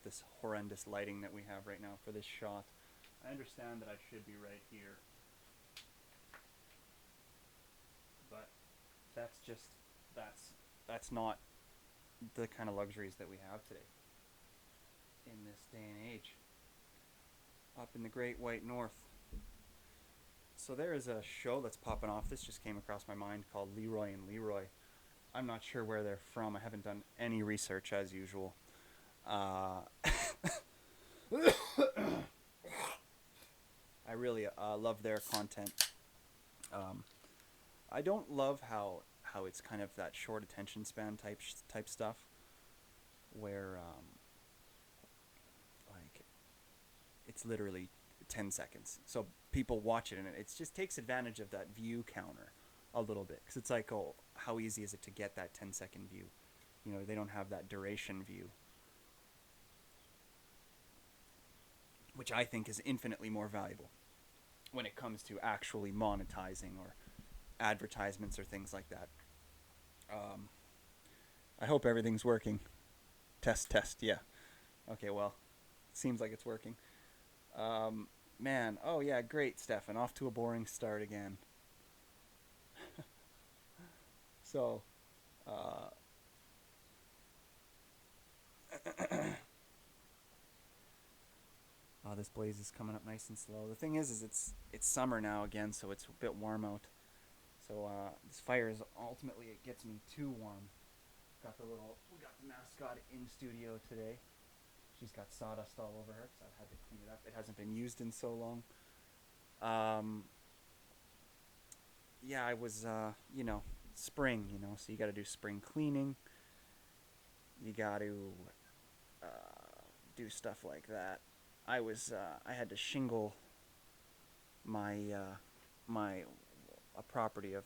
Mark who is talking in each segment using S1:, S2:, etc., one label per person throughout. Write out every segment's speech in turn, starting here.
S1: this horrendous lighting that we have right now for this shot. I understand that I should be right here, but that's just that's not the kind of luxuries that we have today in this day and age up in the great white north. So there is a show that's popping off. This just came across my mind, called Leroy and Leroy. I'm not sure where they're from. I haven't done any research as usual. Uh, I really love their content. Um, I don't love how it's kind of that short attention span type stuff, where like it's literally 10 seconds. So people watch it and it just takes advantage of that view counter a little bit, because it's like, oh, how easy is it to get that 10-second view? You know, they don't have that duration view, which I think is infinitely more valuable when it comes to actually monetizing or advertisements or things like that. Um, I hope everything's working. Test, test, yeah. Okay, well, seems like it's working. Um, Man, oh yeah, great, Stephan. Off to a boring start again. So, uh, oh, this blaze is coming up nice and slow. The thing is it's summer now again, so it's a bit warm out. So this fire is ultimately, it gets me too warm. We got the mascot in studio today. She's got sawdust all over her because I've had to clean it up. It hasn't been used in so long. Um, yeah, I was, spring, so you got to do spring cleaning. You got to do stuff like that. I had to shingle my, my, a property of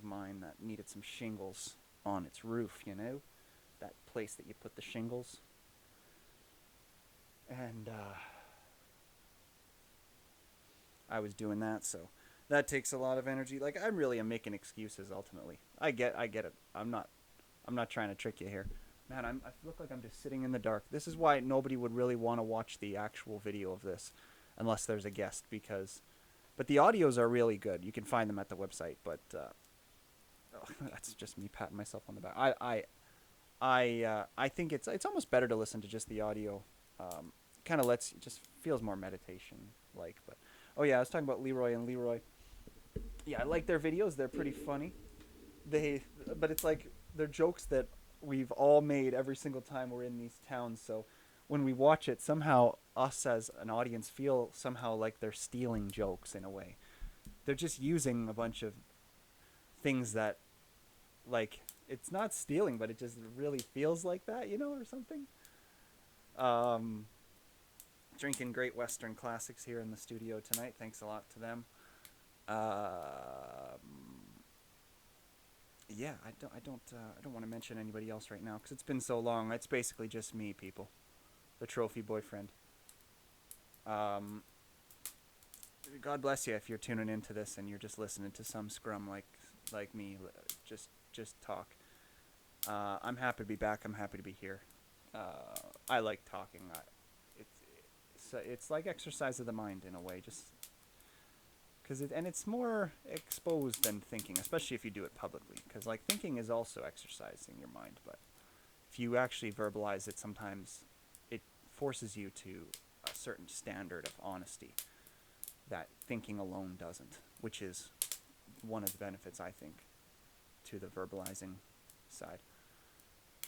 S1: mine that needed some shingles on its roof, that place that you put the shingles. And I was doing that, so that takes a lot of energy. Like, I really am making excuses ultimately. I get it. I'm not trying to trick you here. Man, I look like I'm just sitting in the dark. This is why nobody would really want to watch the actual video of this unless there's a guest, but the audios are really good. You can find them at the website, but oh, that's just me patting myself on the back. I think it's almost better to listen to just the audio. Kind of just feels more meditation like. But oh yeah, I was talking about Leroy and Leroy. Yeah, I like their videos. They're pretty funny. But it's like they're jokes that we've all made every single time we're in these towns. So when we watch it, somehow us as an audience feel somehow like they're stealing jokes in a way. They're just using a bunch of things that, like, it's not stealing, but it just really feels like that, or something. Um, Drinking great Western classics here in the studio tonight. Thanks a lot to them. Yeah, I don't want to mention anybody else right now because it's been so long. It's basically just me, people, the trophy boyfriend. Um, God bless you if you're tuning into this and you're just listening to some scrum like me, just talk. I'm happy to be back. I'm happy to be here. I like talking. It's like exercise of the mind in a way, just because it's more exposed than thinking, especially if you do it publicly. Because like thinking is also exercising your mind, but if you actually verbalize it, sometimes it forces you to a certain standard of honesty that thinking alone doesn't, which is one of the benefits I think to the verbalizing side.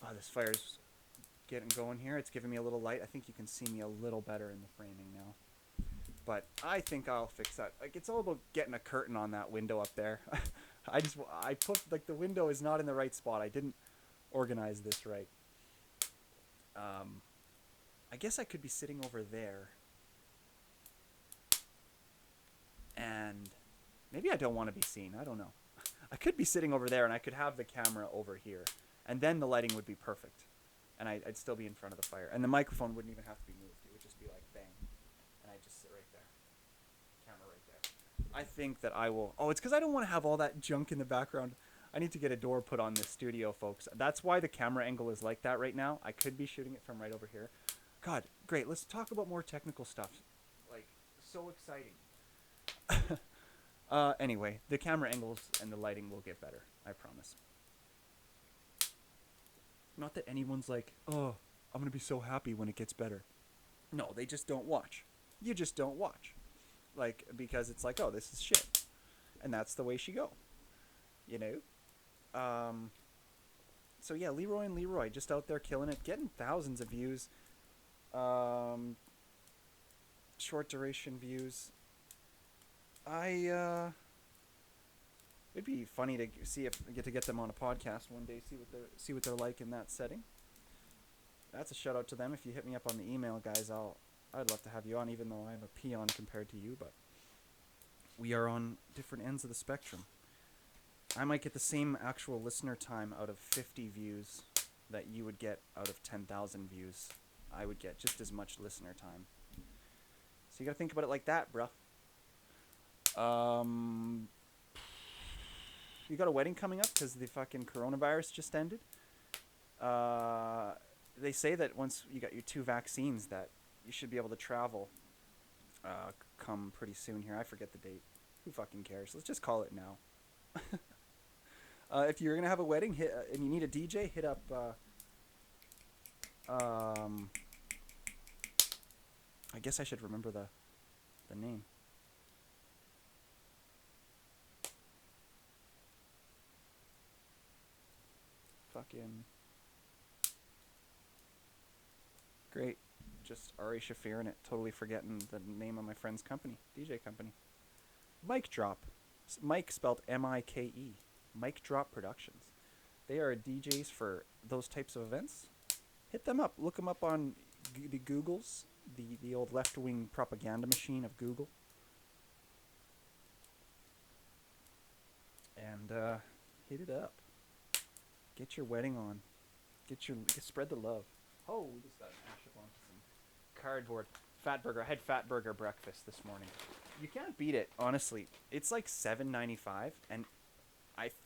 S1: Oh, this fire's getting going here. It's giving me a little light. I think you can see me a little better in the framing now. But I think I'll fix that. Like, it's all about getting a curtain on that window up there. I put, like, the window is not in the right spot. I didn't organize this right. I guess I could be sitting over there. And maybe I don't want to be seen. I don't know. I could be sitting over there and I could have the camera over here. And then the lighting would be perfect. And I'd still be in front of the fire. And the microphone wouldn't even have to be moved. It would just be like bang. And I'd just sit right there. Camera right there. I think that I will... Oh, it's because I don't want to have all that junk in the background. I need to get a door put on this studio, folks. That's why the camera angle is like that right now. I could be shooting it from right over here. God, great. Let's talk about more technical stuff. Like, so exciting. Anyway, the camera angles and the lighting will get better. I promise. Not that anyone's like, oh, I'm going to be so happy when it gets better. No, they just don't watch. You just don't watch. Like, because it's like, oh, this is shit. And that's the way she go. You know? So yeah, Leroy and Leroy just out there killing it, getting thousands of views. Short duration views. It'd be funny to see if I get them on a podcast one day. See what they're like in that setting. That's a shout out to them. If you hit me up on the email, guys, I'd love to have you on, even though I'm a peon compared to you. But we are on different ends of the spectrum. I might get the same actual listener time out of 50 views that you would get out of 10,000 views. I would get just as much listener time. So you gotta think about it like that, bruh. You got a wedding coming up because the fucking coronavirus just ended. They say that once you got your 2 vaccines that you should be able to travel come pretty soon here. I forget the date. Who fucking cares? Let's just call it now. If you're gonna have a wedding and you need a DJ, hit up I guess I should remember the name. Fucking great. Just Ari Shafir in it. Totally forgetting the name of my friend's company, DJ company. Mike Drop. Mike spelled M-I-K-E. Mike Drop Productions. They are DJs for those types of events. Hit them up. Look them up on the Googles, the old left-wing propaganda machine of Google. And hit it up. Get your wedding on. Spread the love. Oh, we just got an ash up onto some cardboard. Fatburger. I had Fatburger breakfast this morning. You can't beat it, honestly. It's like $7.95, and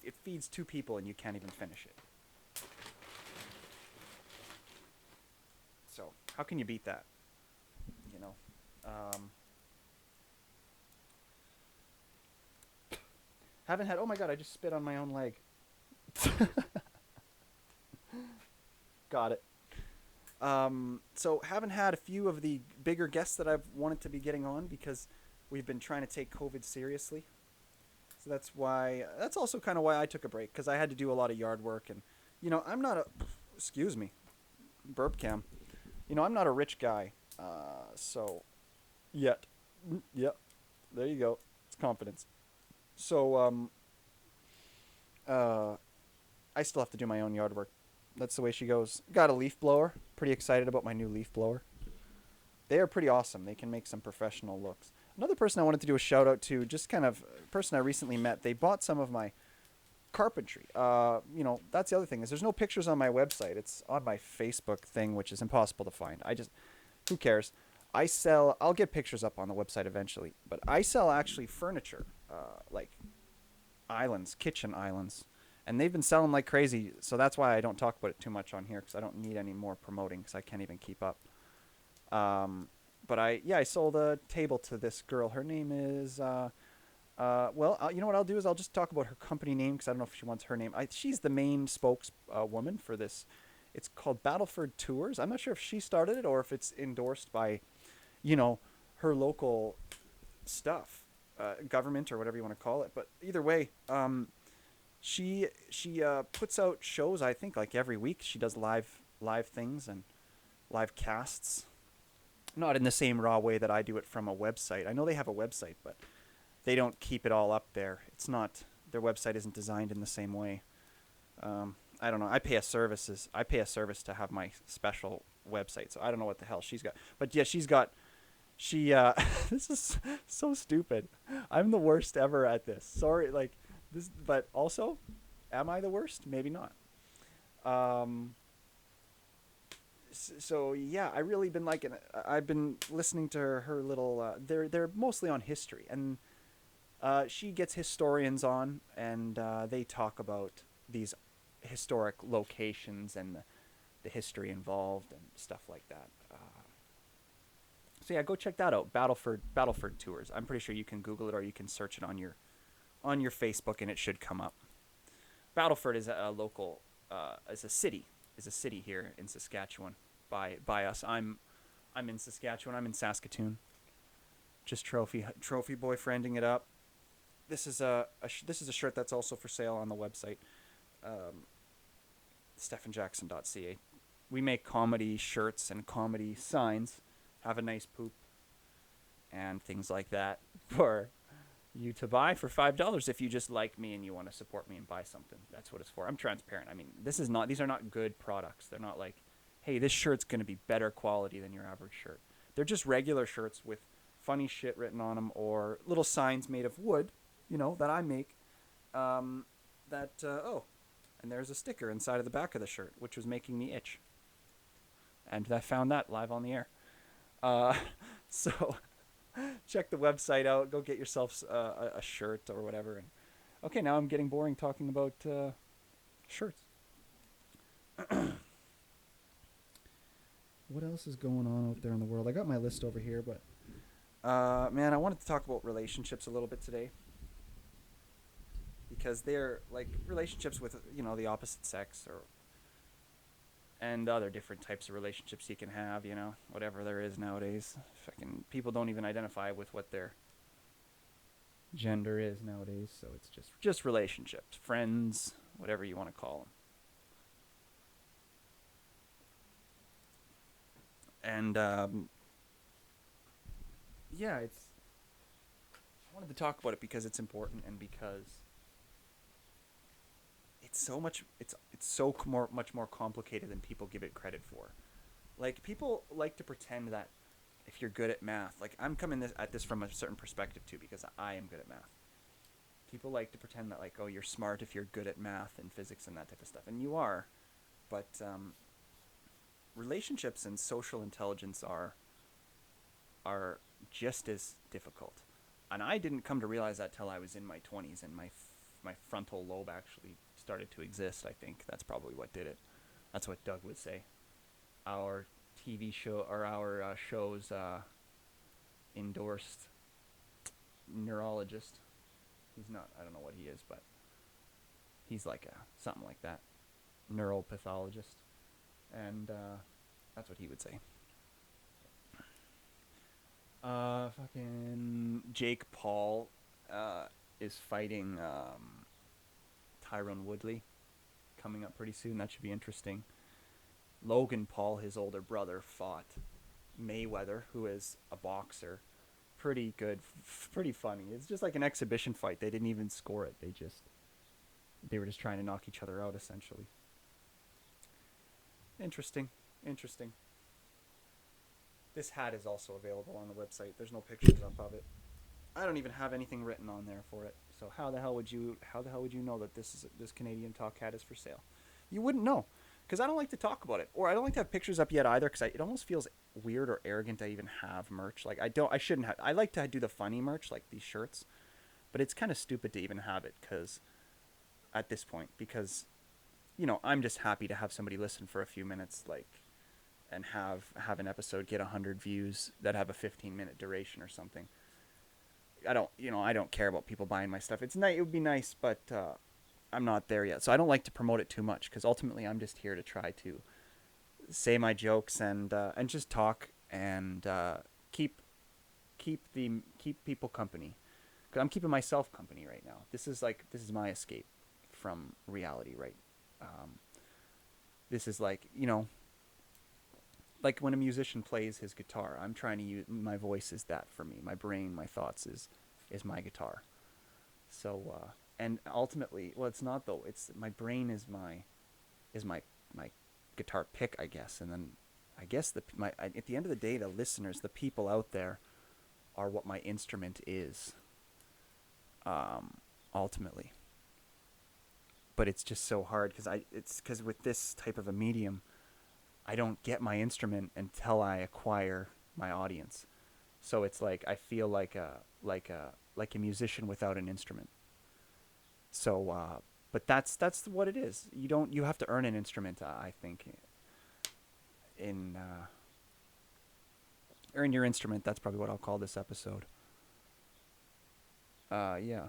S1: it feeds 2 people, and you can't even finish it. So how can you beat that? You know. Haven't had. Oh my god! I just spit on my own leg. Got it. So haven't had a few of the bigger guests that I've wanted to be getting on because we've been trying to take COVID seriously. So that's also kind of why I took a break, because I had to do a lot of yard work, and I'm not a, excuse me, burp cam. I'm not a rich guy, so yet. Yep. There you go. It's confidence. So I still have to do my own yard work. That's the way she goes. Got a leaf blower. Pretty excited about my new leaf blower. They are pretty awesome. They can make some professional looks. Another person I wanted to do a shout out to, just kind of a person I recently met. They bought some of my carpentry. That's the other thing, is there's no pictures on my website. It's on my Facebook thing, which is impossible to find. Who cares? I'll get pictures up on the website eventually, but I sell actually furniture, like islands, kitchen islands. And they've been selling like crazy, so that's why I don't talk about it too much on here, because I don't need any more promoting, because I can't even keep up. But I sold a table to this girl. Her name is, you know what I'll do is I'll just talk about her company name, because I don't know if she wants her name. She's the main spokeswoman for this. It's called Battleford Tours. I'm not sure if she started it or if it's endorsed by, her local stuff, government or whatever you want to call it. But either way, She puts out shows, I think, like every week. She does live things and live casts. Not in the same raw way that I do it from a website. I know they have a website, but they don't keep it all up there. Their website isn't designed in the same way. I don't know. I pay a service to have my special website, so I don't know what the hell she's got. But yeah, this is so stupid. I'm the worst ever at this. Sorry, this, but also, am I the worst? Maybe not. So yeah, I really been liking it. I've been listening to her little. They're mostly on history, and she gets historians on, and they talk about these historic locations and the history involved and stuff like that. So yeah, go check that out. Battleford Tours. I'm pretty sure you can Google it or you can search it on your Facebook and it should come up. Battleford is a local, is a city here in Saskatchewan by us. I'm in Saskatchewan. I'm in Saskatoon. Just trophy boyfriending it up. This is a shirt that's also for sale on the website, um, Stephanjackson.ca. We make comedy shirts and comedy signs. Have a nice poop and things like that for you to buy for $5 if you just like me and you want to support me and buy something. That's what it's for. I'm transparent. I mean, these are not good products. They're not like, hey, this shirt's going to be better quality than your average shirt. They're just regular shirts with funny shit written on them or little signs made of wood, that I make. Um, and there's a sticker inside of the back of the shirt, which was making me itch. And I found that live on the air. Uh, so check the website out. Go get yourself a shirt or whatever. And okay, now I'm getting boring talking about shirts. What else is going on out there in the world? I got my list over here, but man, I wanted to talk about relationships a little bit today because they're like relationships with the opposite sex or and other different types of relationships you can have, whatever there is nowadays. Fucking people don't even identify with what their gender is nowadays, so it's just relationships, friends, whatever you want to call them. And yeah, I wanted to talk about it because it's important and because much more complicated than people give it credit for. Like people like to pretend that if you're good at math, like I'm coming at this from a certain perspective too because I am good at math. People like to pretend that like, oh, you're smart if you're good at math and physics and that type of stuff, and you are, but relationships and social intelligence are just as difficult. And I didn't come to realize that till I was in my 20s and my frontal lobe actually started to exist. I think that's probably what did it. That's what Doug would say. Our TV show or our show's endorsed neurologist. He's not. I don't know what he is, but he's like something like that, neural pathologist, and that's what he would say. Fucking Jake Paul is fighting Tyrone Woodley coming up pretty soon. That should be interesting. Logan Paul, his older brother, fought Mayweather, who is a boxer. Pretty good, pretty funny. It's just like an exhibition fight. They didn't even score it. They were just trying to knock each other out, essentially. Interesting. This hat is also available on the website. There's no pictures up of it. I don't even have anything written on there for it. So how the hell would you know that this Canadian Talk hat is for sale? You wouldn't know, because I don't like to talk about it, or I don't like to have pictures up yet either, because it almost feels weird or arrogant to even have merch. Like I shouldn't have. I like to do the funny merch, like these shirts, but it's kind of stupid to even have it, because at this point, because I'm just happy to have somebody listen for a few minutes, like, and have an episode get 100 views that have a 15-minute duration or something. I don't care about people buying my stuff. It would be nice, but I'm not there yet. So I don't like to promote it too much, because ultimately I'm just here to try to say my jokes and just talk and keep people company. Because I'm keeping myself company right now. This is my escape from reality, right? This is like when a musician plays his guitar, I'm trying to use my voice is that for me. My brain, my thoughts is my guitar. So and ultimately, well, it's not though. It's my brain is my guitar pick, I guess. And then I guess at the end of the day, the listeners, the people out there, are what my instrument is. Ultimately. But it's just so hard because with this type of a medium, I don't get my instrument until I acquire my audience. So it's like I feel like a musician without an instrument. So but that's what it is. You have to earn an instrument, I think, earn your instrument. That's probably what I'll call this episode. Yeah.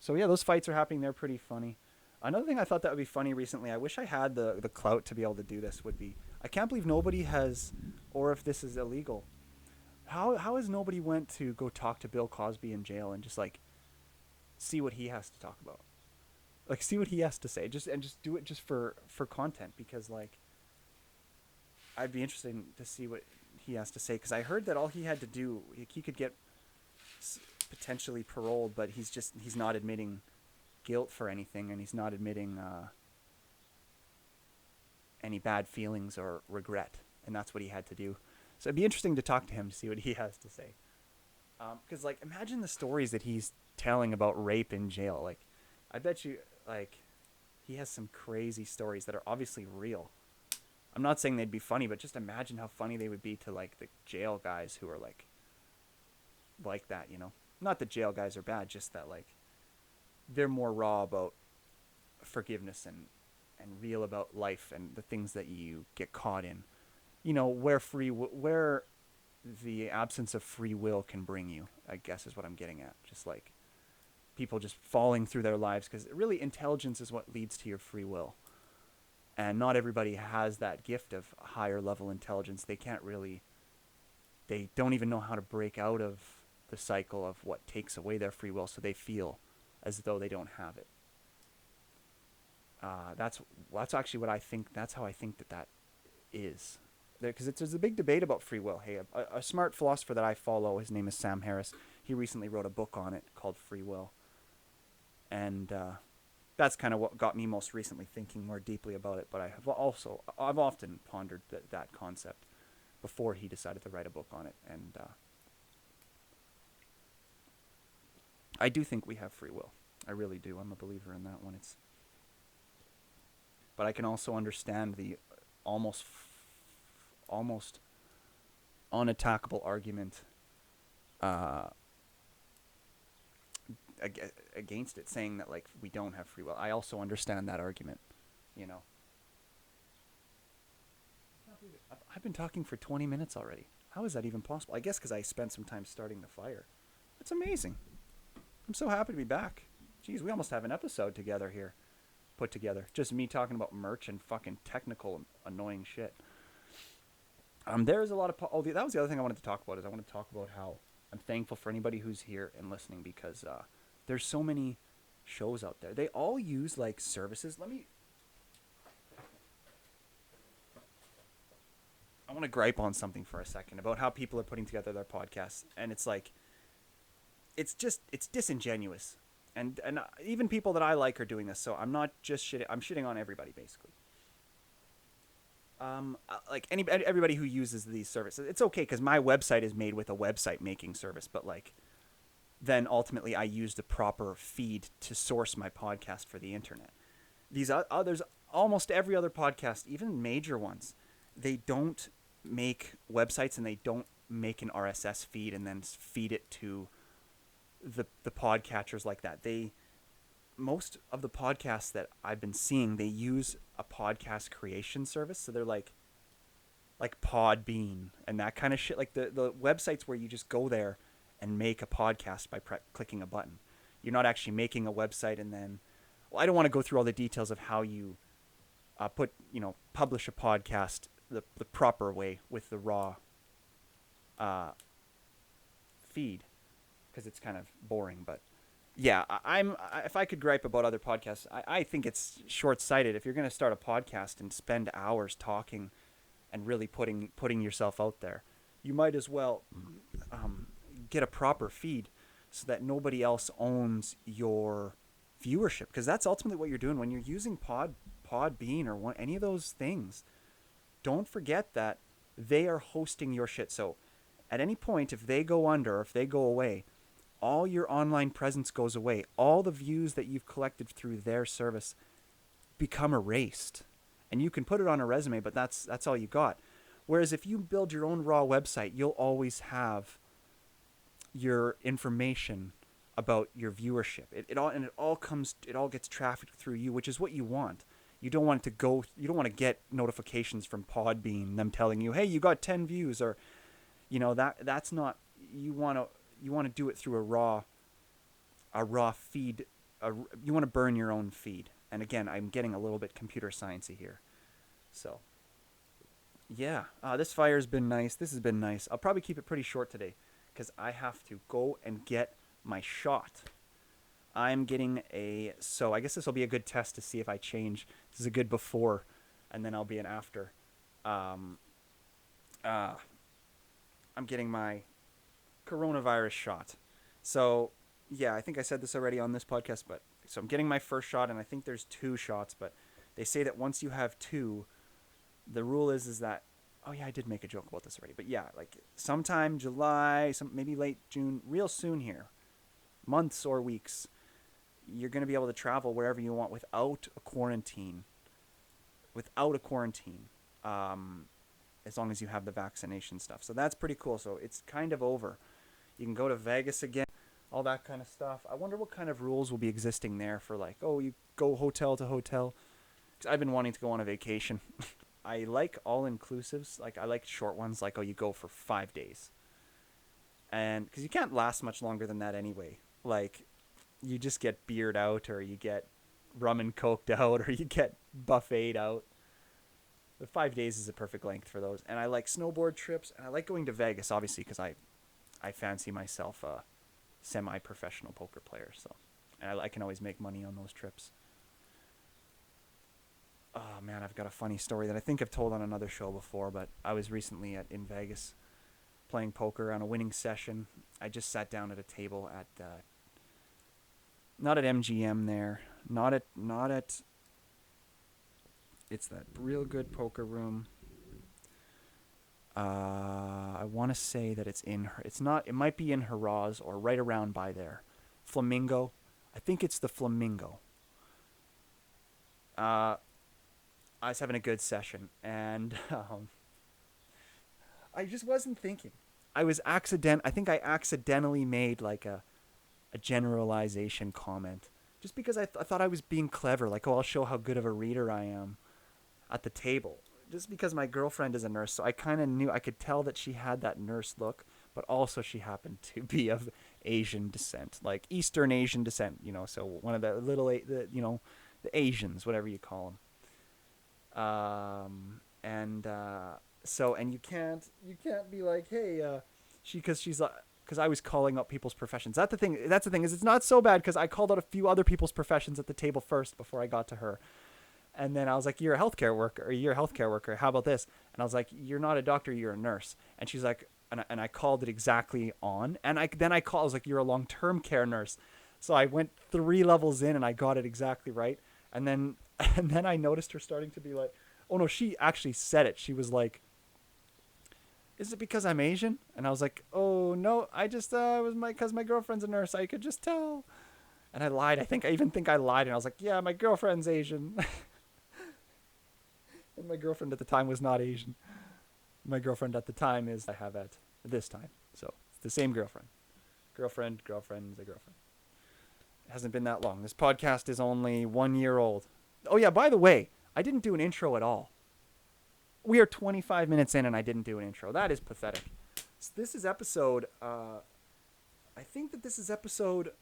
S1: So yeah, those fights are happening. They're pretty funny. Another thing I thought that would be funny recently, I wish I had the clout to be able to do this, would be, I can't believe nobody has, or if this is illegal, how has nobody went to go talk to Bill Cosby in jail and just like see what he has to talk about, like see what he has to say, just do it just for content, because like I'd be interested to see what he has to say, because I heard that all he had to do, he could get potentially paroled, but he's not admitting guilt for anything, and he's not admitting any bad feelings or regret, and that's what he had to do. So it'd be interesting to talk to him to see what he has to say. Because like, imagine the stories that he's telling about rape in jail. Like, I bet you, like, he has some crazy stories that are obviously real. I'm not saying they'd be funny, but just imagine how funny they would be to like the jail guys who are like that, you know? Not that jail guys are bad, just that like they're more raw about forgiveness and real about life and the things that you get caught in. You know, where the absence of free will can bring you, I guess is what I'm getting at. Just like people just falling through their lives, because really intelligence is what leads to your free will. And not everybody has that gift of higher level intelligence. They don't even know how to break out of the cycle of what takes away their free will, so they feel as though they don't have it. That's actually what I think. That's how I think that is. Because there's a big debate about free will. Hey, a smart philosopher that I follow, his name is Sam Harris. He recently wrote a book on it called Free Will. And that's kind of what got me most recently thinking more deeply about it. But I've often pondered that concept before he decided to write a book on it. And I do think we have free will. I really do. I'm a believer in that one. But I can also understand the almost unattackable argument against it, saying that like we don't have free will. I also understand that argument, you know. I've been talking for 20 minutes already. How is that even possible? I guess because I spent some time starting the fire. That's amazing. I'm so happy to be back. Jeez, we almost have an episode together here, put together. Just me talking about merch and fucking technical annoying shit. There's a lot of... that was the other thing I wanted to talk about, is I want to talk about how I'm thankful for anybody who's here and listening, because there's so many shows out there. They all use, like, services. I want to gripe on something for a second about how people are putting together their podcasts, and it's like... It's disingenuous. And even people that I like are doing this, so I'm not just shitting... I'm shitting on everybody, basically. Like everybody who uses these services, it's okay, because my website is made with a website making service, but like then ultimately I use the proper feed to source my podcast for the internet. These others, almost every other podcast, even major ones, they don't make websites and they don't make an RSS feed and then feed it to the podcatchers like that. Most of the podcasts that I've been seeing, they use a podcast creation service. So they're like Podbean and that kind of shit. Like the websites where you just go there and make a podcast by clicking a button. You're not actually making a website and then... Well, I don't want to go through all the details of how you publish a podcast the proper way with the raw feed, because it's kind of boring, but... Yeah, if I could gripe about other podcasts, I think it's short-sighted. If you're going to start a podcast and spend hours talking and really putting yourself out there, you might as well get a proper feed so that nobody else owns your viewership, because that's ultimately what you're doing when you're using Podbean or any of those things. Don't forget that they are hosting your shit. So at any point, if they go under, or if they go away, all your online presence goes away. All the views that you've collected through their service become erased. And you can put it on a resume, but that's all you got. Whereas if you build your own raw website, you'll always have your information about your viewership. It all gets trafficked through you, which is what you want. You don't want to get notifications from Podbean, them telling you, hey, you got 10 views, or That's not, you want to do it through a raw feed. You want to burn your own feed. And again, I'm getting a little bit computer sciencey here. So yeah, this fire's been nice. This has been nice. I'll probably keep it pretty short today because I have to go and get my shot. I'm getting so I guess this will be a good test to see if I change. This is a good before, and then I'll be an after. Um, uh, I'm getting my coronavirus shot. So yeah, I think I said this already on this podcast, but so I'm getting my first shot, and I think there's two shots, but they say that once you have two, the rule is that, oh yeah, I did make a joke about this already, but yeah, like sometime July, maybe late June, real soon here, months or weeks, you're going to be able to travel wherever you want without a quarantine. Without a quarantine. As long as you have the vaccination stuff. So that's pretty cool. So it's kind of over. You can go to Vegas again, all that kind of stuff. I wonder what kind of rules will be existing there for, like, oh, you go hotel to hotel. 'Cause I've been wanting to go on a vacation. I like all-inclusives. Like, I like short ones, like, oh, you go for 5 days. And because you can't last much longer than that anyway. Like, you just get beered out, or you get rum and coked out, or you get buffeted out. The 5 days is a perfect length for those. And I like snowboard trips, and I like going to Vegas, obviously, because I fancy myself a semi-professional poker player. So, and I can always make money on those trips. Oh man, I've got a funny story that I think I've told on another show before, but I was recently in Vegas playing poker on a winning session. I just sat down at a table at not at MGM there, not at it's that real good poker room. I want to say that it's not, it might be in Haraz or right around by there. Flamingo. I think it's the Flamingo. I was having a good session, and I just wasn't thinking. I think I accidentally made like a generalization comment. Just because I thought I was being clever, like, oh, I'll show how good of a reader I am at the table. Just because my girlfriend is a nurse, so I kind of knew, I could tell that she had that nurse look, but also she happened to be of Asian descent, like Eastern Asian descent, so one of the the Asians, whatever you call them. And you can't be like, hey, she's like, because I was calling out people's professions. That's the thing is, it's not so bad because I called out a few other people's professions at the table first before I got to her. And then I was like, you're a healthcare worker. How about this? And I was like, you're not a doctor, you're a nurse. And she's like, and I called it exactly on. And I was like, you're a long-term care nurse. So I went 3 levels in and I got it exactly right. And then I noticed her starting to be like, oh no, she actually said it. She was like, is it because I'm Asian? And I was like, oh no, I just, it was because my girlfriend's a nurse. I could just tell. And I lied. I even think I lied. And I was like, yeah, my girlfriend's Asian. And my girlfriend at the time was not Asian. My girlfriend at the time is I have at this time. So it's the same girlfriend. Girlfriend's a girlfriend. It hasn't been that long. This podcast is only 1 year old. Oh yeah, by the way, I didn't do an intro at all. We are 25 minutes in and I didn't do an intro. That is pathetic. So this is episode, I think that this is episode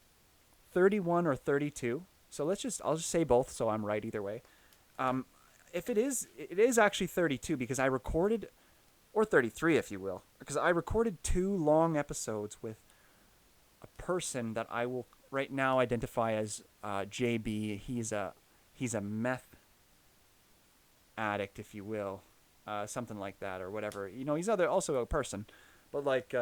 S1: 31 or 32. So I'll just say both so I'm right either way. If it is actually 32 because I recorded, or 33 if you will, because I recorded 2 long episodes with a person that I will right now identify as JB. He's a meth addict, if you will, something like that or whatever. He's also a person, but like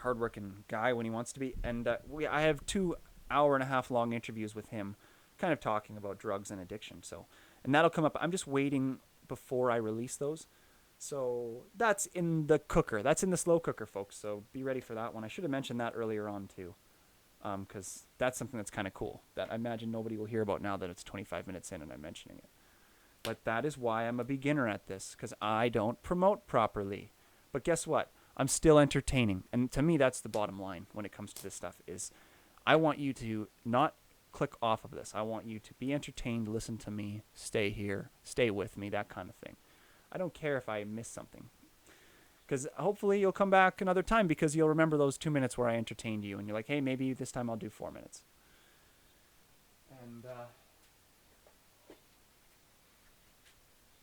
S1: hardworking guy when he wants to be. And I have 2 hour-and-a-half long interviews with him, kind of talking about drugs and addiction. So, and that'll come up. I'm just waiting before I release those. So that's in the cooker. That's in the slow cooker, folks. So be ready for that one. I should have mentioned that earlier on too, because that's something that's kind of cool that I imagine nobody will hear about now that it's 25 minutes in and I'm mentioning it. But that is why I'm a beginner at this, because I don't promote properly. But guess what? I'm still entertaining. And to me, that's the bottom line when it comes to this stuff is I want you to not click off of this. I want you to be entertained, listen to me, stay here, stay with me, that kind of thing. I don't care if I miss something. Because hopefully you'll come back another time because you'll remember those 2 minutes where I entertained you, and you're like, hey, maybe this time I'll do 4 minutes. And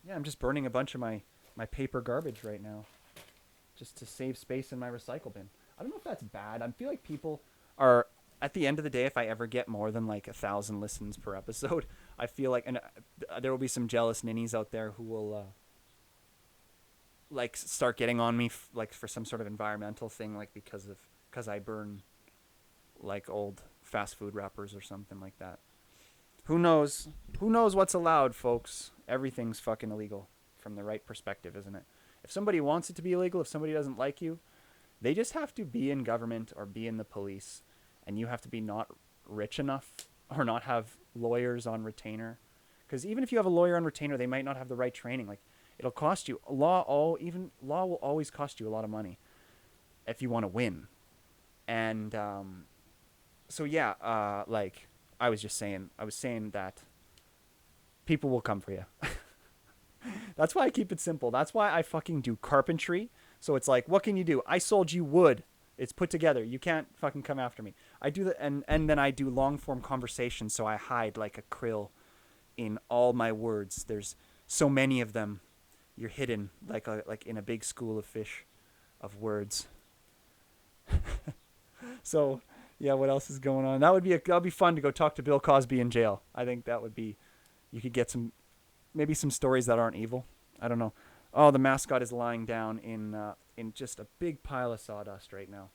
S1: yeah, I'm just burning a bunch of my paper garbage right now, just to save space in my recycle bin. I don't know if that's bad. I feel like people are, at the end of the day, if I ever get more than like 1,000 listens per episode, I feel like, and there will be some jealous ninnies out there who will like start getting on me like for some sort of environmental thing, like because I burn like old fast food wrappers or something like that. Who knows? Who knows what's allowed, folks? Everything's fucking illegal from the right perspective, isn't it? If somebody wants it to be illegal, if somebody doesn't like you, they just have to be in government or be in the police, and you have to be not rich enough or not have lawyers on retainer. Because even if you have a lawyer on retainer, they might not have the right training. Like, it'll cost you law will always cost you a lot of money if you want to win. And so yeah, like I was saying that people will come for you. That's why I keep it simple. That's why I fucking do carpentry. So it's like, what can you do? I sold you wood. It's put together. You can't fucking come after me. I do that, and then I do long form conversation. So I hide like a krill in all my words. There's so many of them. You're hidden like in a big school of fish, of words. So yeah, what else is going on? That'd be fun to go talk to Bill Cosby in jail. I think that would be. You could get maybe some stories that aren't evil. I don't know. Oh, the mascot is lying down in just a big pile of sawdust right now.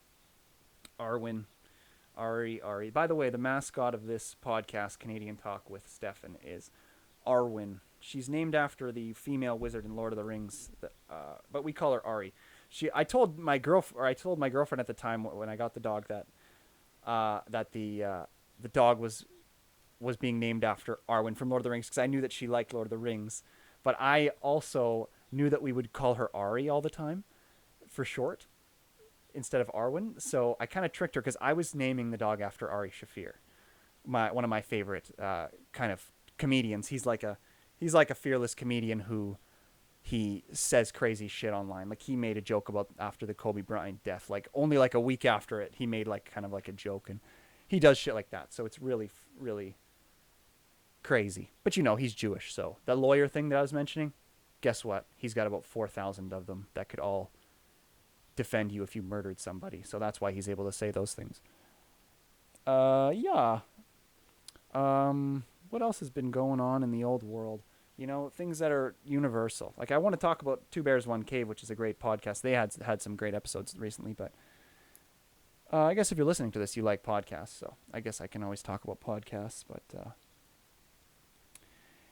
S1: Arwen, Ari. By the way, the mascot of this podcast, Canadian Talk with Stephan, is Arwen. She's named after the female wizard in Lord of the Rings, but we call her Ari. I told my girlfriend at the time when I got the dog that the dog was being named after Arwen from Lord of the Rings, because I knew that she liked Lord of the Rings, but I also knew that we would call her Ari all the time for short instead of Arwen. So I kind of tricked her, because I was naming the dog after Ari Shaffir, one of my favorite kind of comedians. He's like a fearless comedian who he says crazy shit online. Like, he made a joke about after the Kobe Bryant death, like only like a week after it, he made like kind of like a joke, and he does shit like that. So it's really, really crazy. But he's Jewish. So the lawyer thing that I was mentioning, guess what? He's got about 4,000 of them that could all defend you if you murdered somebody. So that's why he's able to say those things. Yeah. What else has been going on in the old world? Things that are universal. Like, I want to talk about Two Bears, One Cave, which is a great podcast. They had some great episodes recently, but I guess if you're listening to this, you like podcasts, so I guess I can always talk about podcasts. But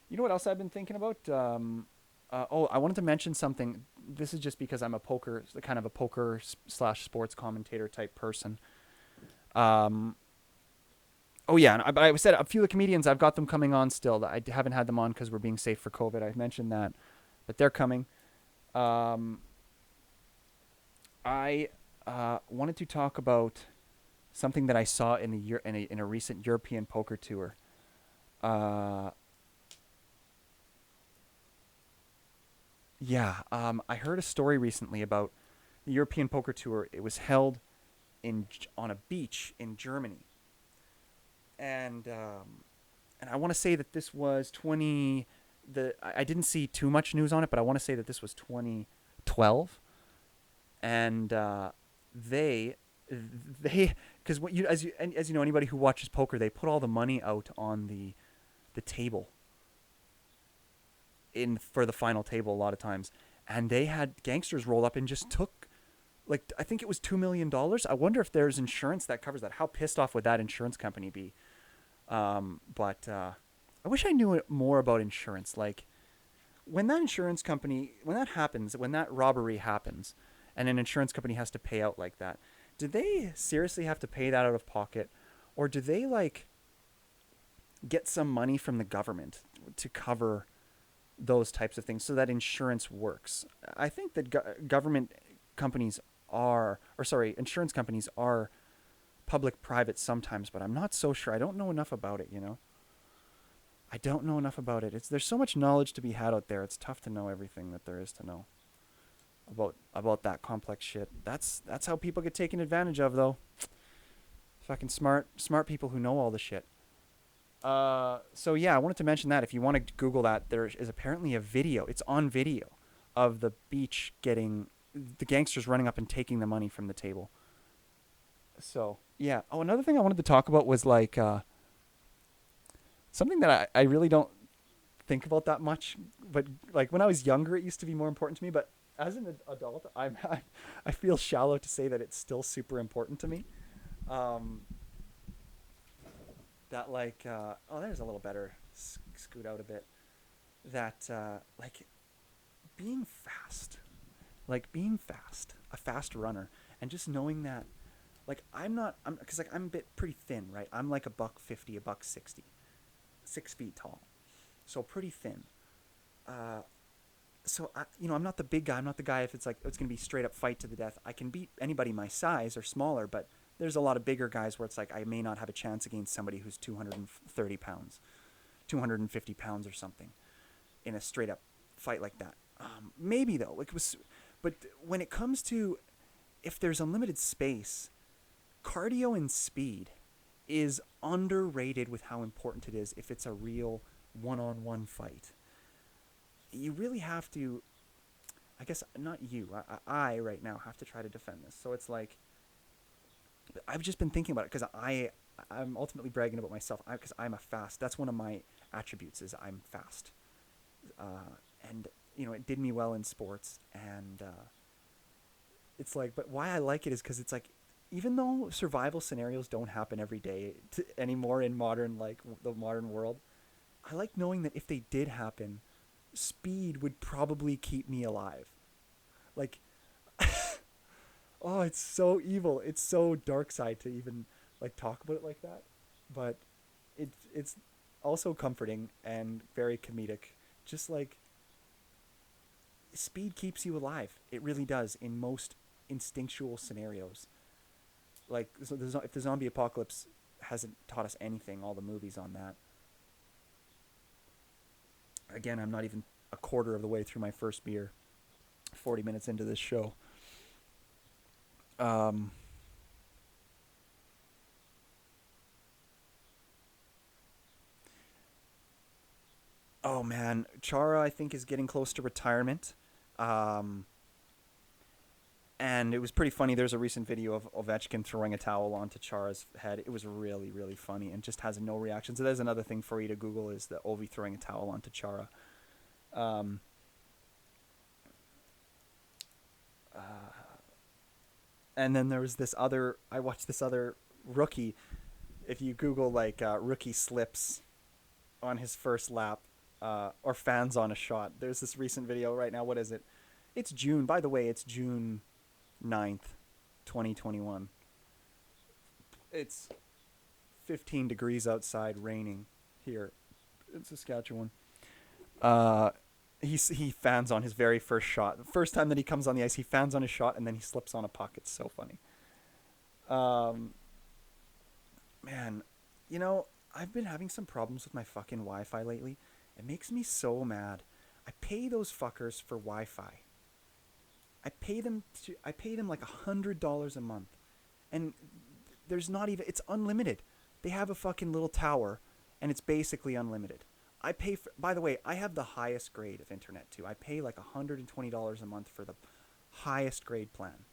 S1: you know what else I've been thinking about? I wanted to mention something. This is just because I'm a poker / sports commentator type person. Oh yeah, but I said a few of the comedians, I've got them coming on still. I haven't had them on because we're being safe for COVID. I mentioned that, but they're coming. I wanted to talk about something that I saw in a recent European poker tour. I heard a story recently about the European poker tour. It was held on a beach in Germany. And I want to say that this was I didn't see too much news on it, but I want to say that this was 2012. And they because as you know, anybody who watches poker, they put all the money out on the table for the final table a lot of times, and they had gangsters roll up and just took, like, I think it was $2 million. I wonder if there's insurance that covers that. How pissed off would that insurance company be? But I wish I knew more about insurance. Like, when that robbery happens, and an insurance company has to pay out like that, do they seriously have to pay that out of pocket? Or do they, like, get some money from the government to cover those types of things so that insurance works? I think that insurance companies are public-private sometimes, but I'm not so sure. I don't know enough about it, I don't know enough about it. There's so much knowledge to be had out there. It's tough to know everything that there is to know. about that complex shit. That's how people get taken advantage of, though. Fucking smart people who know all the shit. So yeah, I wanted to mention that if you want to Google that, there is apparently a video. It's on video of the beach getting the gangsters running up and taking the money from the table. So yeah. Oh, another thing I wanted to talk about was like something that I really don't think about that much, but like when I was younger, it used to be more important to me. But as an adult, I feel shallow to say that it's still super important to me. Um, that like oh, there's a little better. Scoot out a bit. That like being fast, a fast runner, and just knowing that like I'm because like I'm a bit pretty thin, right? I'm like a buck 50, a buck 60, 6 feet tall, so pretty thin. Uh, so I'm not the big guy. I'm not the guy if it's like it's gonna be straight up fight to the death. I can beat anybody my size or smaller, but there's a lot of bigger guys where it's like I may not have a chance against somebody who's 230 pounds, 250 pounds or something in a straight up fight like that. Maybe though, like it was, but when it comes to if there's unlimited space, cardio and speed is underrated with how important it is if it's a real one-on-one fight. You really have to, I guess not you, I right now have to try to defend this. So it's like I've just been thinking about it because I'm ultimately bragging about myself because I'm a fast. That's one of my attributes is I'm fast, and it did me well in sports, and it's like, but why I like it is because it's like, even though survival scenarios don't happen every day anymore in modern like the modern world, I like knowing that if they did happen, speed would probably keep me alive. Like, oh, it's so evil. It's so dark side to even like talk about it like that, but it's also comforting and very comedic. Just like speed keeps you alive. It really does in most instinctual scenarios. Like so if the zombie apocalypse hasn't taught us anything, all the movies on that. Again, I'm not even a quarter of the way through my first beer. 40 minutes into this show. Um, oh man, Chara I think is getting close to retirement. Um, and it was pretty funny. There's a recent video of Ovechkin throwing a towel onto Chara's head. It was really, really funny and just has no reaction. So there's another thing for you to Google is the Ovi throwing a towel onto Chara. Um, and then there was this other. I watched this other rookie. If you Google like rookie slips on his first lap, or fans on a shot, there's this recent video right now. What is it? It's June. By the way, it's June 9th, 2021. It's 15 degrees outside, raining here in Saskatchewan. Uh, he fans on his very first shot. The first time that he comes on the ice, he fans on his shot and then he slips on a puck. It's so funny. Um, man, I've been having some problems with my fucking Wi-Fi lately. It makes me so mad. I pay those fuckers for Wi-Fi. I pay them like $100 a month, and there's not even it's unlimited. They have a fucking little tower, and it's basically unlimited. I pay for. By the way, I have the highest grade of internet too. I pay like $120 a month for the highest grade plan,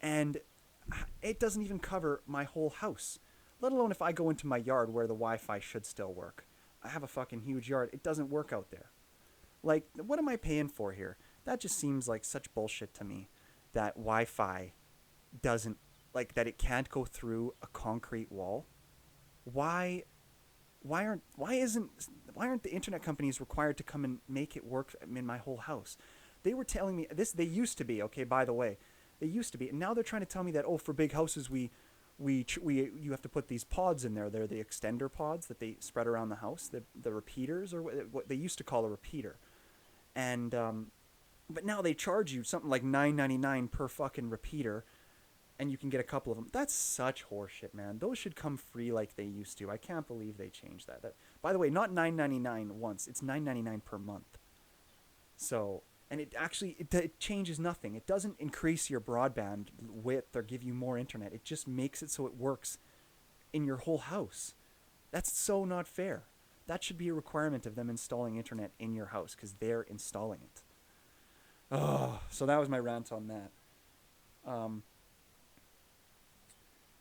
S1: and it doesn't even cover my whole house. Let alone if I go into my yard where the Wi-Fi should still work. I have a fucking huge yard. It doesn't work out there. Like, what am I paying for here? That just seems like such bullshit to me. That Wi-Fi doesn't like that. It can't go through a concrete wall. Why? Why aren't the internet companies required to come and make it work in my whole house? They were telling me this. They used to be okay. By the way, they used to be, and now they're trying to tell me that for big houses we you have to put these pods in there. They're the extender pods that they spread around the house. The repeaters or what they used to call a repeater, and but now they charge you something like $9.99 per fucking repeater, and you can get a couple of them. That's such horseshit, man. Those should come free like they used to. I can't believe they changed that. By the way, not $9.99 once. It's $9.99 per month. So And it changes nothing. It doesn't increase your broadband width or give you more internet. It just makes it so it works in your whole house. That's so not fair. That should be a requirement of them installing internet in your house because they're installing it. Oh, so that was my rant on that. Um,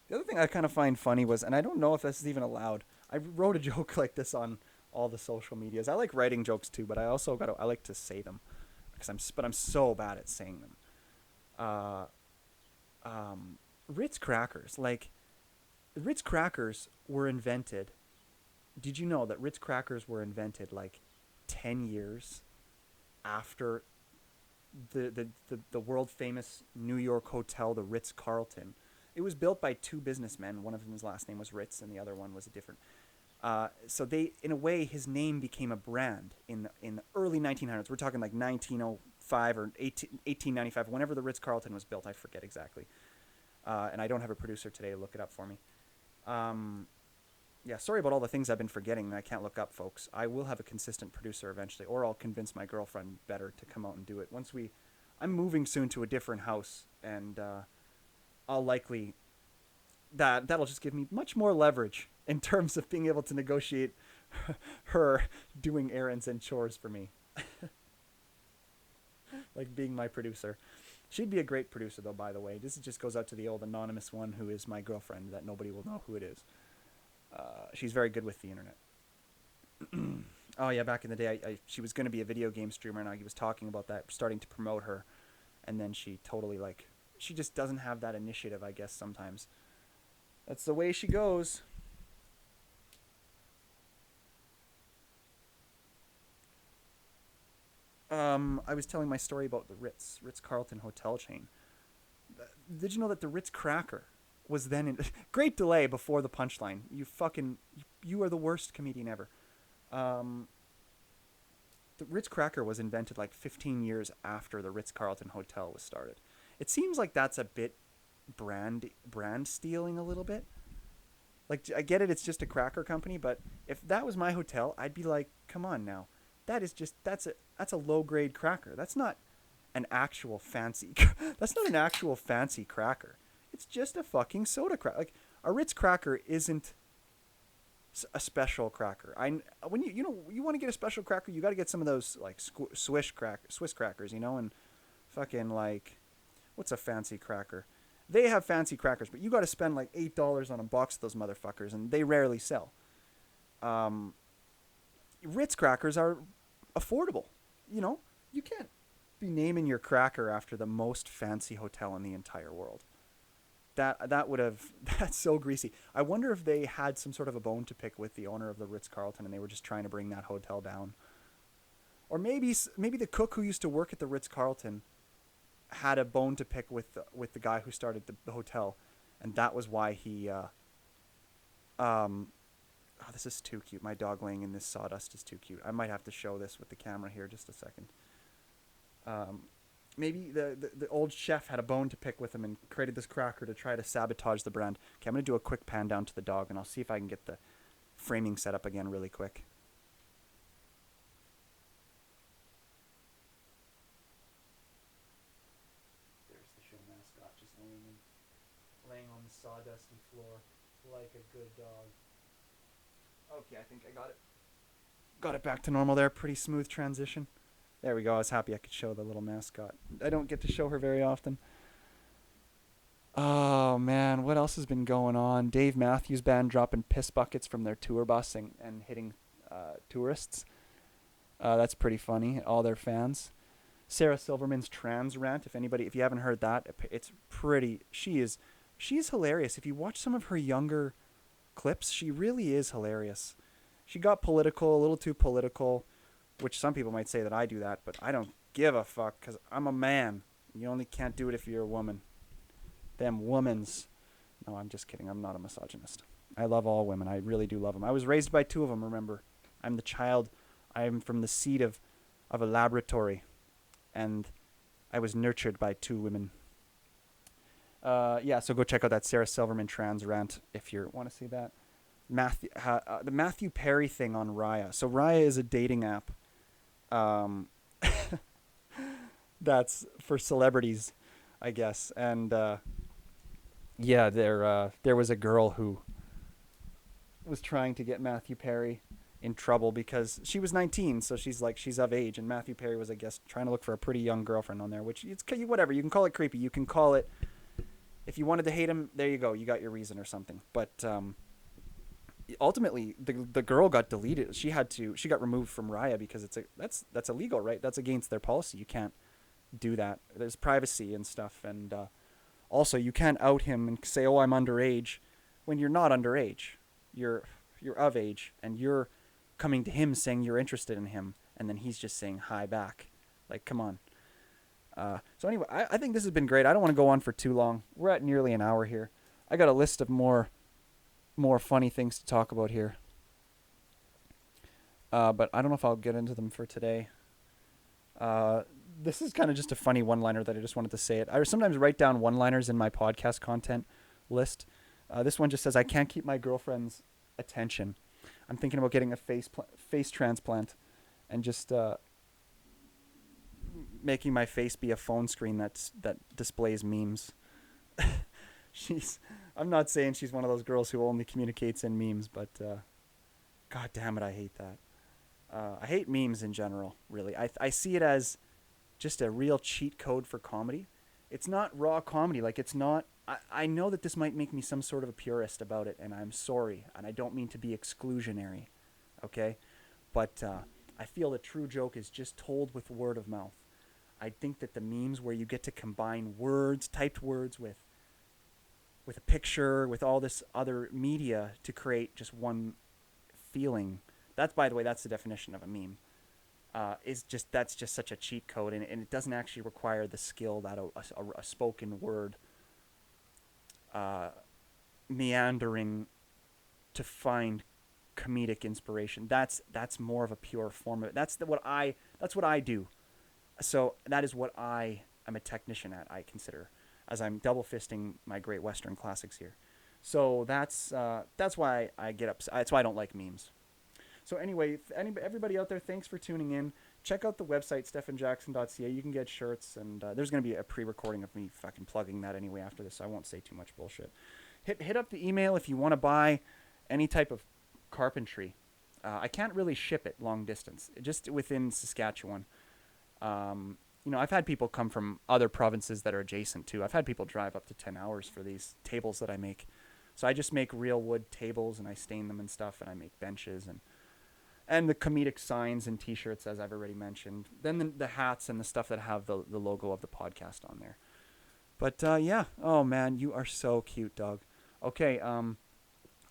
S1: the other thing I kind of find funny was, and I don't know if this is even allowed. I wrote a joke like this on all the social medias. I like writing jokes too, but I like to say them because I'm so bad at saying them. Uh, Ritz crackers, like Ritz crackers were invented. Did you know that Ritz crackers were invented like 10 years after the world famous New York hotel, the Ritz Carlton? It was built by two businessmen. One of them's last name was Ritz, and the other one was a different. So they, in a way, his name became a brand in the early 1900s. We're talking like 1905 or 1895, whenever the Ritz Carlton was built. I forget exactly, and I don't have a producer today to look it up for me. Um, yeah, sorry about all the things I've been forgetting that I can't look up, folks. I will have a consistent producer eventually, or I'll convince my girlfriend better to come out and do it. I'm moving soon to a different house, and I'll likely that'll just give me much more leverage in terms of being able to negotiate her doing errands and chores for me, like being my producer. She'd be a great producer, though. By the way, this just goes out to the old anonymous one who is my girlfriend that nobody will know who it is. She's very good with the internet. Oh yeah, back in the day, she was going to be a video game streamer, and I was talking about that, starting to promote her, and then she totally she just doesn't have that initiative. I guess sometimes that's the way she goes. I was telling my story about the Ritz Carlton hotel chain. Did you know that the Ritz Cracker was then in great delay before the punchline? You are the worst comedian ever. Um, the Ritz Cracker was invented like 15 years after the Ritz Carlton Hotel was started. It seems like that's a bit brand stealing a little bit. Like I get it, it's just a cracker company, but if that was my hotel, I'd be like, come on now, that's a low grade cracker. That's not an actual fancy. That's not an actual fancy cracker. It's just a fucking soda cracker. Like a Ritz cracker isn't a special cracker. When you want to get a special cracker, you got to get some of those like Swiss crackers, and fucking like what's a fancy cracker? They have fancy crackers, but you got to spend like $8 on a box of those motherfuckers, and they rarely sell. Um, Ritz crackers are affordable. You can't be naming your cracker after the most fancy hotel in the entire world. That would have that's so greasy. I wonder if they had some sort of a bone to pick with the owner of the Ritz Carlton, and they were just trying to bring that hotel down. Or maybe the cook who used to work at the Ritz Carlton had a bone to pick with the guy who started the hotel, and that was why he oh, this is too cute. My dog laying in this sawdust is too cute. I might have to show this with the camera here just a second. Um, Maybe the old chef had a bone to pick with him and created this cracker to try to sabotage the brand. Okay, I'm going to do a quick pan down to the dog, and I'll see if I can get the framing set up again really quick. There's the show mascot just laying on the sawdusty floor like a good dog. Okay, I think I got it. Got it back to normal there. Pretty smooth transition. There we go. I was happy I could show the little mascot. I don't get to show her very often. Oh, man. What else has been going on? Dave Matthews Band dropping piss buckets from their tour bus and hitting tourists. That's pretty funny. All their fans. Sarah Silverman's trans rant. If you haven't heard that, it's pretty. She's hilarious. If you watch some of her younger clips, she really is hilarious. She got political, a little too political, which some people might say that I do that, but I don't give a fuck because I'm a man. You only can't do it if you're a woman. Them womans. No, I'm just kidding. I'm not a misogynist. I love all women. I really do love them. I was raised by two of them, remember. I'm the child. I'm from the seed of a laboratory, and I was nurtured by two women. Yeah, so go check out that Sarah Silverman trans rant if you want to see that. The Matthew Perry thing on Raya. So Raya is a dating app. That's for celebrities, I guess. And yeah, there was a girl who was trying to get Matthew Perry in trouble because she was 19, so she's of age, and Matthew Perry was, I guess, trying to look for a pretty young girlfriend on there, which it's whatever. You can call it creepy. You can call it, if you wanted to hate him, there you go. You got your reason or something. But ultimately, the girl got deleted. She got removed from Raya because that's illegal, right? That's against their policy. You can't do that. There's privacy and stuff, and also you can't out him and say, "Oh, I'm underage," when you're not underage. You're of age, and you're coming to him saying you're interested in him, and then he's just saying hi back. Like, come on. So anyway, I think this has been great. I don't want to go on for too long. We're at nearly an hour here. I got a list of more funny things to talk about here. But I don't know if I'll get into them for today. This is kind of just a funny one-liner that I just wanted to say it. I sometimes write down one-liners in my podcast content list. This one just says, I can't keep my girlfriend's attention. I'm thinking about getting a face transplant and just making my face be a phone screen that displays memes. I'm not saying she's one of those girls who only communicates in memes, but God damn it, I hate that. I hate memes in general, really. I see it as just a real cheat code for comedy. It's not raw comedy. Like, it's not... I know that this might make me some sort of a purist about it, and I'm sorry, and I don't mean to be exclusionary, okay? But I feel a true joke is just told with word of mouth. I think that the memes where you get to combine words, typed words, with a picture, with all this other media to create just one feeling. That's, by the way, that's the definition of a meme. That's just such a cheat code, and it doesn't actually require the skill that a spoken word meandering to find comedic inspiration. That's more of a pure form of it. That's what I do. So that is what I am a technician at, I consider, as I'm double fisting my great Western classics here. So that's why I get upset. That's why I don't like memes. So anyway, everybody out there, thanks for tuning in. Check out the website, Stephanjackson.ca. You can get shirts, and there's going to be a pre-recording of me fucking plugging that anyway after this, so I won't say too much bullshit. Hit up the email if you want to buy any type of carpentry. I can't really ship it long distance, just within Saskatchewan. I've had people come from other provinces that are adjacent too. I've had people drive up to 10 hours for these tables that I make. So I just make real wood tables, and I stain them and stuff, and I make benches and the comedic signs and T-shirts, as I've already mentioned. Then the hats and the stuff that have the logo of the podcast on there. But yeah, oh man, you are so cute, dog. Okay, I'm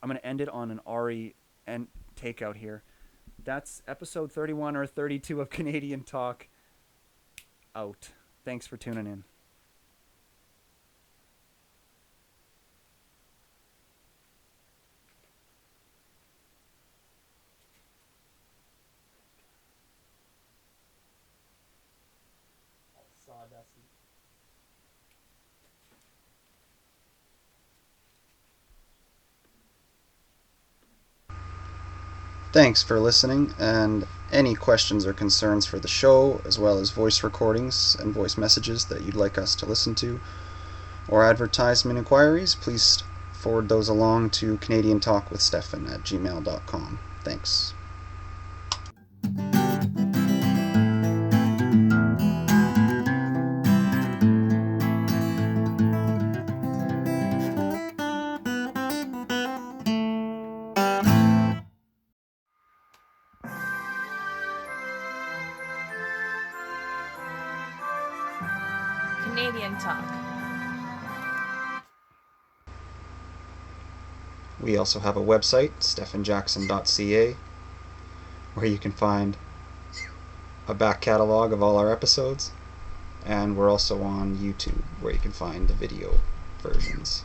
S1: gonna end it on an Ari and takeout here. That's episode 31 or 32 of Canadian Talk. Out. Thanks for tuning in.
S2: Thanks for listening, and any questions or concerns for the show, as well as voice recordings and voice messages that you'd like us to listen to, or advertisement inquiries, please forward those along to CanadianTalkWithStephan@gmail.com. Thanks.
S3: Canadian Talk.
S2: We also have a website, Stephanjackson.ca, where you can find a back catalog of all our episodes, and we're also on YouTube, where you can find the video versions.